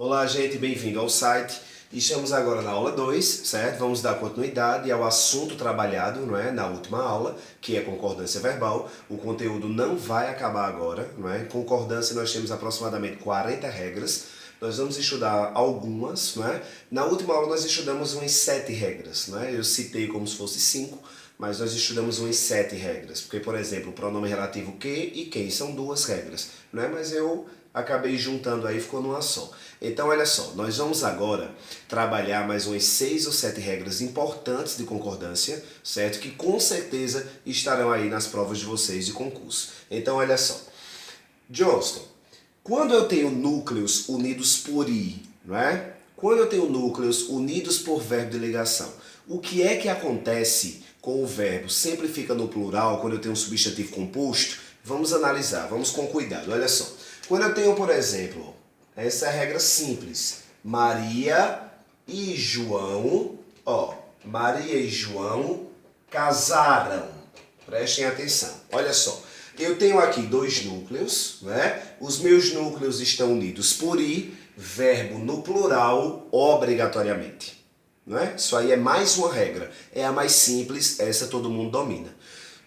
Olá, gente, bem-vindo ao site. Estamos agora na aula 2, certo? Vamos dar continuidade ao assunto trabalhado, não é, na última aula, que é concordância verbal. O conteúdo não vai acabar agora, não é? Concordância nós temos aproximadamente 40 regras. Nós vamos estudar algumas, não é? Na última aula nós estudamos umas 7 regras, não é? Eu citei como se fosse 5, mas nós estudamos umas 7 regras. Porque, por exemplo, o pronome relativo que e quem são 2 regras, não é? Mas eu acabei juntando aí, ficou numa só. Então, olha só, nós vamos agora trabalhar mais umas 6 ou 7 regras importantes de concordância, certo? Que com certeza estarão aí nas provas de vocês de concurso. Então, olha só. Johnston, quando eu tenho núcleos unidos por i, não é? Quando eu tenho núcleos unidos por verbo de ligação, o que é que acontece com o verbo? Sempre fica no plural quando eu tenho um substantivo composto? Vamos analisar, vamos com cuidado, olha só. Quando eu tenho, por exemplo, essa é a regra simples, Maria e João, Maria e João casaram. Prestem atenção, olha só. Eu tenho aqui 2 núcleos, né? Os meus núcleos estão unidos por i, verbo no plural, obrigatoriamente. Não é? Isso aí é mais uma regra, é a mais simples, essa todo mundo domina.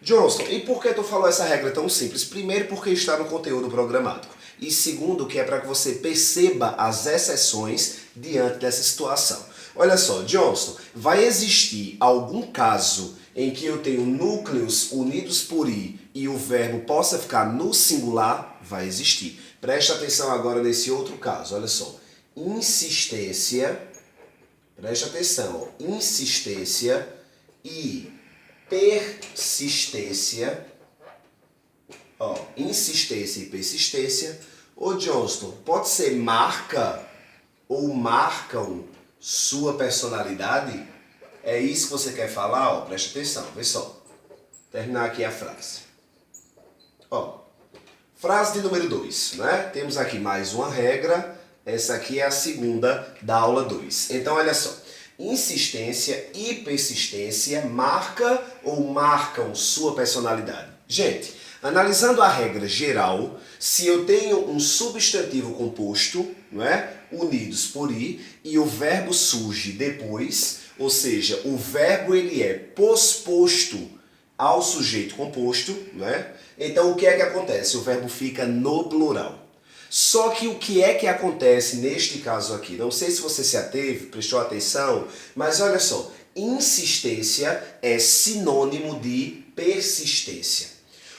Johnston, e por que tu falou essa regra tão simples? Primeiro, porque está no conteúdo programático. E segundo, que é para que você perceba as exceções diante dessa situação. Olha só, Johnston, vai existir algum caso em que eu tenho núcleos unidos por i e o verbo possa ficar no singular? Vai existir. Preste atenção agora nesse outro caso, olha só. Insistência, preste atenção, insistência e persistência, insistência e persistência. Ô Johnston, pode ser marca ou marcam sua personalidade? É isso que você quer falar? Preste atenção, vê só. Terminar aqui a frase. Frase de número 2, né? Temos aqui mais uma regra, essa aqui é a segunda da aula 2. Então, olha só. Insistência e persistência marca ou marcam sua personalidade? Gente, analisando a regra geral, se eu tenho um substantivo composto, não é? Unidos por i, e o verbo surge depois, ou seja, o verbo ele é posposto ao sujeito composto, não é? Então o que é que acontece? O verbo fica no plural. Só que o que é que acontece neste caso aqui? Não sei se você se ateve, prestou atenção, mas olha só, insistência é sinônimo de persistência.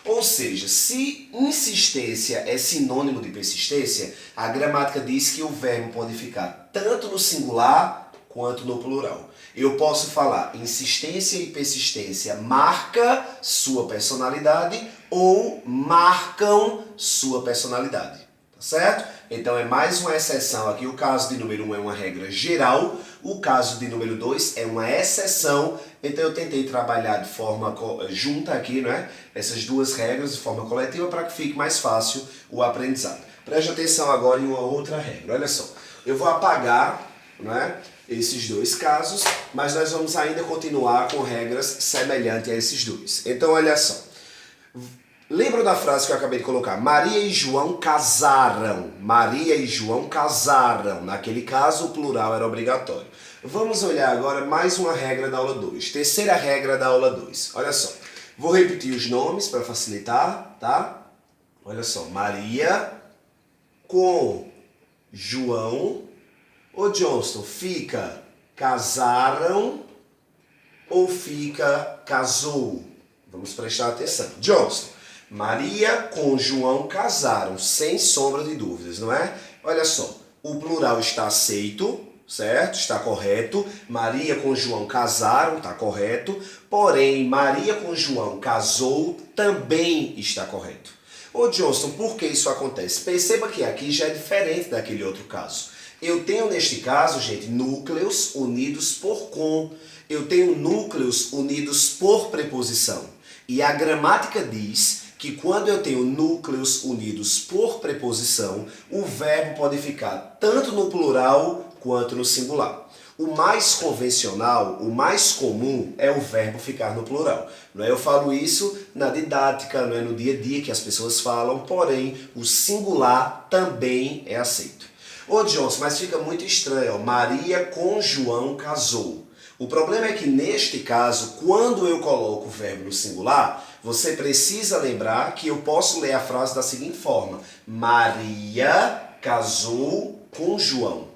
Ou seja, se insistência é sinônimo de persistência, a gramática diz que o verbo pode ficar tanto no singular quanto no plural. Eu posso falar insistência e persistência marca sua personalidade ou marcam sua personalidade. Certo? Então é mais uma exceção aqui. O caso de número 1 é uma regra geral, o caso de número 2 é uma exceção. Então eu tentei trabalhar de forma junta aqui, né? Essas duas regras de forma coletiva para que fique mais fácil o aprendizado. Preste atenção agora em uma outra regra. Olha só, eu vou apagar, né, esses 2 casos, mas nós vamos ainda continuar com regras semelhantes a esses 2. Então olha só. Lembra da frase que eu acabei de colocar? Maria e João casaram. Maria e João casaram. Naquele caso, o plural era obrigatório. Vamos olhar agora mais uma regra da aula 2. Terceira regra da aula 2. Olha só. Vou repetir os nomes para facilitar, tá? Olha só. Maria com João. Ô Johnston, fica casaram ou fica casou? Vamos prestar atenção. Johnston. Maria com João casaram, sem sombra de dúvidas, não é? Olha só, o plural está aceito, certo? Está correto. Maria com João casaram, está correto. Porém, Maria com João casou, também está correto. Ô Johnston, por que isso acontece? Perceba que aqui já é diferente daquele outro caso. Eu tenho neste caso, gente, núcleos unidos por com. Eu tenho núcleos unidos por preposição. E a gramática diz que quando eu tenho núcleos unidos por preposição, o verbo pode ficar tanto no plural quanto no singular. O mais convencional, o mais comum é o verbo ficar no plural. Não é? Eu falo isso na didática, não é no dia a dia que as pessoas falam, porém o singular também é aceito. Ô Johnson, mas fica muito estranho, ó. Maria com João casou. O problema é que neste caso, quando eu coloco o verbo no singular, você precisa lembrar que eu posso ler a frase da seguinte forma: Maria casou com João.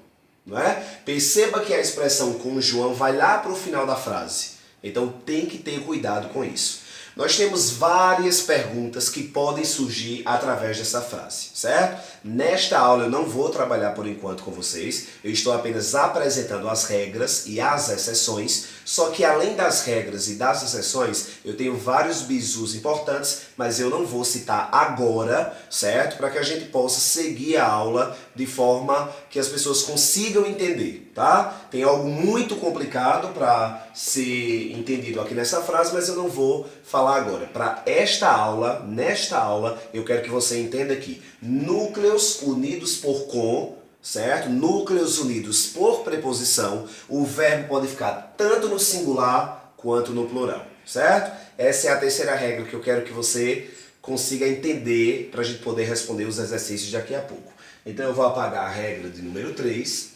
Não é? Perceba que a expressão com João vai lá para o final da frase. Então tem que ter cuidado com isso. Nós temos várias perguntas que podem surgir através dessa frase, certo? Nesta aula eu não vou trabalhar por enquanto com vocês, eu estou apenas apresentando as regras e as exceções, só que além das regras e das exceções, eu tenho vários bizus importantes, mas eu não vou citar agora, certo? Para que a gente possa seguir a aula de forma que as pessoas consigam entender, tá? Tem algo muito complicado para ser entendido aqui nessa frase, mas eu não vou falar agora. Para esta aula, nesta aula, eu quero que você entenda aqui. Núcleos unidos por com, certo? Núcleos unidos por preposição. O verbo pode ficar tanto no singular quanto no plural, certo? Essa é a terceira regra que eu quero que você consiga entender para a gente poder responder os exercícios daqui a pouco. Então eu vou apagar a regra de número 3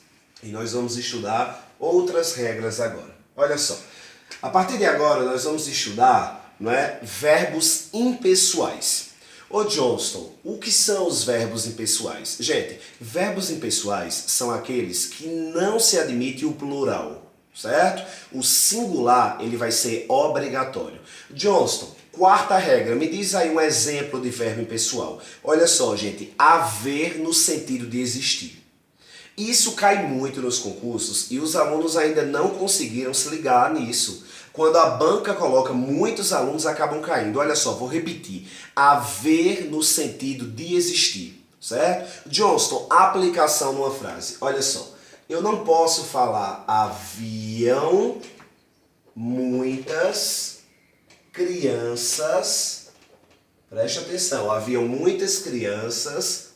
e nós vamos estudar outras regras agora. Olha só, a partir de agora nós vamos estudar, não é, verbos impessoais. Ô Johnston, o que são os verbos impessoais? Gente, verbos impessoais são aqueles que não se admite o plural, certo? O singular ele vai ser obrigatório. Johnston, quarta regra, me diz aí um exemplo de verbo impessoal. Olha só, gente, haver no sentido de existir. Isso cai muito nos concursos e os alunos ainda não conseguiram se ligar nisso. Quando a banca coloca, muitos alunos acabam caindo. Olha só, vou repetir. Haver no sentido de existir, certo? Johnston, aplicação numa frase. Olha só, eu não posso falar haviam muitas crianças, preste atenção, haviam muitas crianças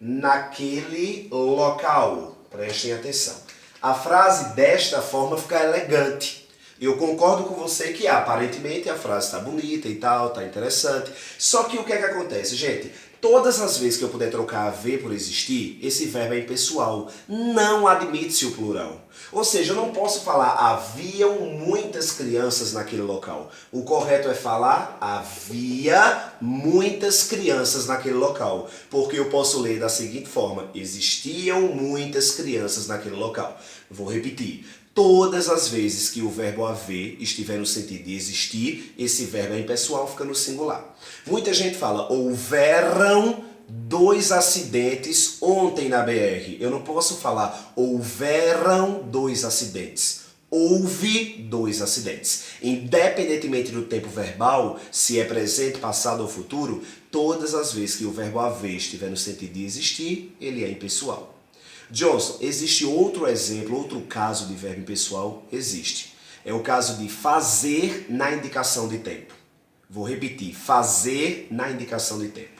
naquele local. Prestem atenção. A frase desta forma fica elegante. Eu concordo com você que aparentemente a frase está bonita e tal, está interessante. Só que o que é que acontece, gente? Todas as vezes que eu puder trocar haver por existir, esse verbo é impessoal. Não admite-se o plural. Ou seja, eu não posso falar haviam muitas crianças naquele local. O correto é falar havia muitas crianças naquele local. Porque eu posso ler da seguinte forma: existiam muitas crianças naquele local. Vou repetir. Todas as vezes que o verbo haver estiver no sentido de existir, esse verbo é impessoal, fica no singular. Muita gente fala, houveram 2 acidentes ontem na BR. Eu não posso falar, houveram 2 acidentes. Houve 2 acidentes. Independentemente do tempo verbal, se é presente, passado ou futuro, todas as vezes que o verbo haver estiver no sentido de existir, ele é impessoal. Johnson, existe outro exemplo, outro caso de verbo impessoal? Existe. É o caso de fazer na indicação de tempo. Vou repetir, fazer na indicação de tempo.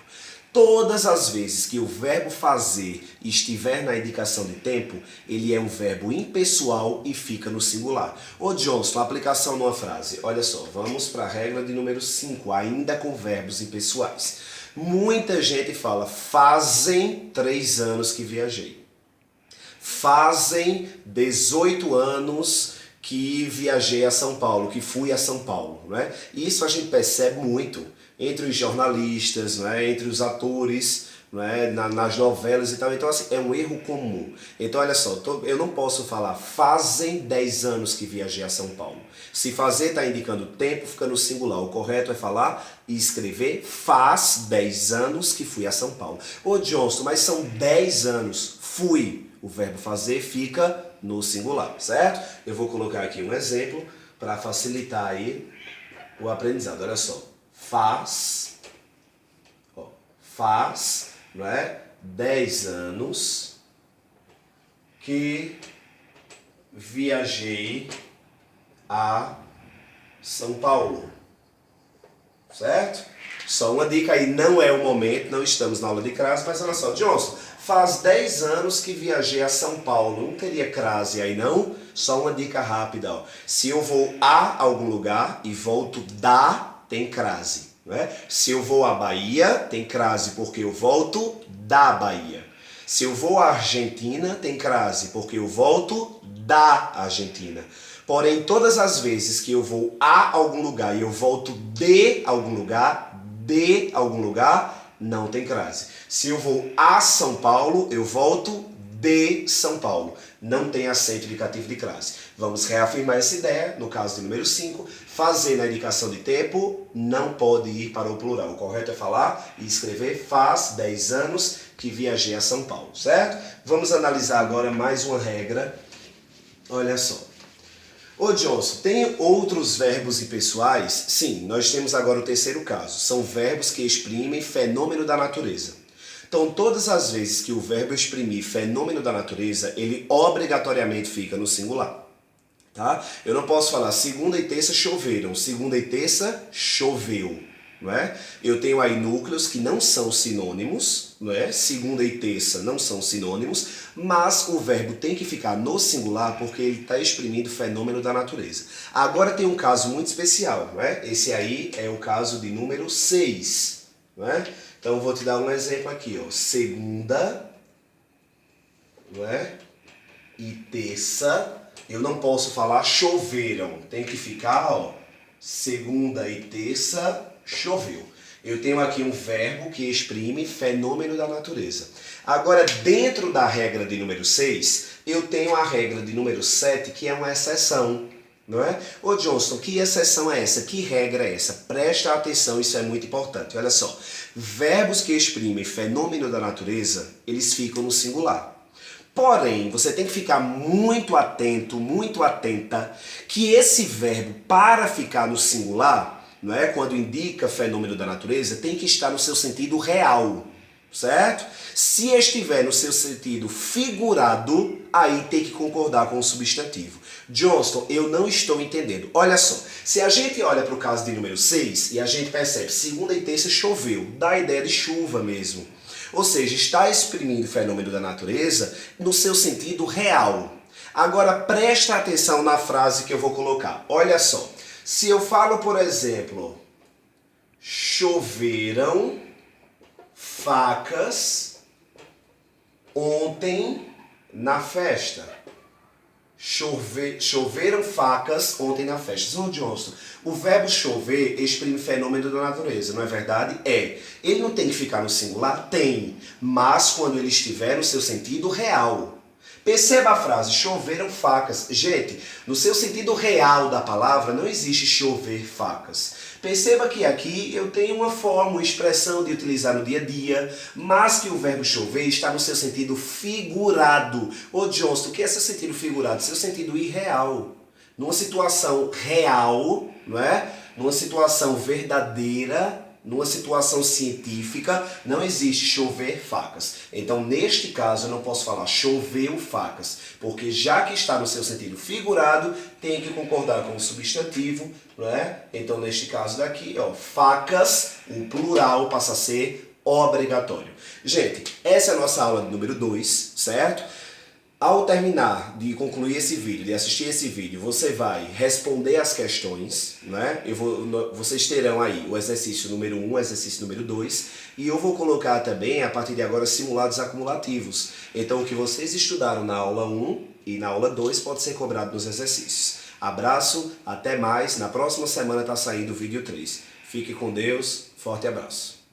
Todas as vezes que o verbo fazer estiver na indicação de tempo, ele é um verbo impessoal e fica no singular. Ô Johnson, aplicação numa frase. Olha só, vamos para a regra de número 5, ainda com verbos impessoais. Muita gente fala, fazem 3 anos que viajei. Fazem 18 anos que viajei a São Paulo, que fui a São Paulo. Não é? Isso a gente percebe muito entre os jornalistas, não é? Entre os atores, não é? Nas novelas e tal. Então, assim, é um erro comum. Então, olha só, eu não posso falar fazem 10 anos que viajei a São Paulo. Se fazer está indicando tempo, fica no singular. O correto é falar e escrever faz 10 anos que fui a São Paulo. Ô Johnston, mas são 10 anos. Fui. O verbo fazer fica no singular, certo? Eu vou colocar aqui um exemplo para facilitar aí o aprendizado. Olha só. Faz, não é? 10 anos que viajei a São Paulo, certo? Só uma dica aí, não é o momento, não estamos na aula de crase, mas olha só, Johnson, faz 10 anos que viajei a São Paulo, não teria crase aí não? Só uma dica rápida, ó. Se eu vou a algum lugar e volto da, tem crase. Né? Se eu vou à Bahia, tem crase porque eu volto da Bahia. Se eu vou à Argentina, tem crase, porque eu volto da Argentina. Porém, todas as vezes que eu vou a algum lugar e eu volto de algum lugar, não tem crase. Se eu vou a São Paulo, eu volto de São Paulo. Não tem acento indicativo de crase. Vamos reafirmar essa ideia, no caso de número 5, fazer na indicação de tempo não pode ir para o plural. O correto é falar e escrever faz 10 anos que viajei a São Paulo, certo? Vamos analisar agora mais uma regra. Olha só. Ô Johnson, tem outros verbos impessoais? Sim, nós temos agora o terceiro caso. São verbos que exprimem fenômeno da natureza. Então, todas as vezes que o verbo exprimir fenômeno da natureza, ele obrigatoriamente fica no singular. Tá? Eu não posso falar segunda e terça choveram, segunda e terça choveu. Não é? Eu tenho aí núcleos que não são sinônimos, não é? Segunda e terça não são sinônimos, mas o verbo tem que ficar no singular porque ele está exprimindo fenômeno da natureza. Agora tem um caso muito especial, não é? Esse aí é o caso de número 6. Não é? Então eu vou te dar um exemplo aqui, ó. Segunda, não é? E terça, eu não posso falar choveram, tem que ficar, ó, segunda e terça choveu. Eu tenho aqui um verbo que exprime fenômeno da natureza. Agora, dentro da regra de número 6, eu tenho a regra de número 7, que é uma exceção. Não é? Ô Johnston, que exceção é essa? Que regra é essa? Presta atenção, isso é muito importante. Olha só, verbos que exprimem fenômeno da natureza, eles ficam no singular. Porém, você tem que ficar muito atento, muito atenta, que esse verbo, para ficar no singular, não é? Quando indica fenômeno da natureza, tem que estar no seu sentido real, certo? Se estiver no seu sentido figurado, aí tem que concordar com o substantivo. Johnston, eu não estou entendendo. Olha só, se a gente olha para o caso de número 6 e a gente percebe segunda e terça choveu, dá a ideia de chuva mesmo. Ou seja, está exprimindo o fenômeno da natureza no seu sentido real. Agora presta atenção na frase que eu vou colocar. Olha só, se eu falo, por exemplo, choveram facas ontem na festa. Choveram facas ontem na festa. Senhor Johnston, o verbo chover exprime fenômeno da natureza, não é verdade? É. Ele não tem que ficar no singular? Tem. Mas quando ele estiver no seu sentido real. Perceba a frase, choveram facas. Gente, no seu sentido real da palavra, não existe chover facas. Perceba que aqui eu tenho uma forma, uma expressão de utilizar no dia a dia, mas que o verbo chover está no seu sentido figurado. Ô Johnston, o que é seu sentido figurado? Seu sentido irreal. Numa situação real, não é? Numa situação verdadeira, numa situação científica, não existe chover facas. Então, neste caso, eu não posso falar choveu facas, porque já que está no seu sentido figurado, tem que concordar com o substantivo, não é? Então, neste caso daqui, ó, facas, o plural passa a ser obrigatório. Gente, essa é a nossa aula número 2, certo? Ao terminar de concluir esse vídeo, de assistir esse vídeo, você vai responder as questões, né? Vocês terão aí o exercício número 1, o exercício número 2, e eu vou colocar também, a partir de agora, simulados acumulativos. Então, o que vocês estudaram na aula 1 e na aula 2 pode ser cobrado nos exercícios. Abraço, até mais. Na próxima semana está saindo o vídeo 3. Fique com Deus, forte abraço.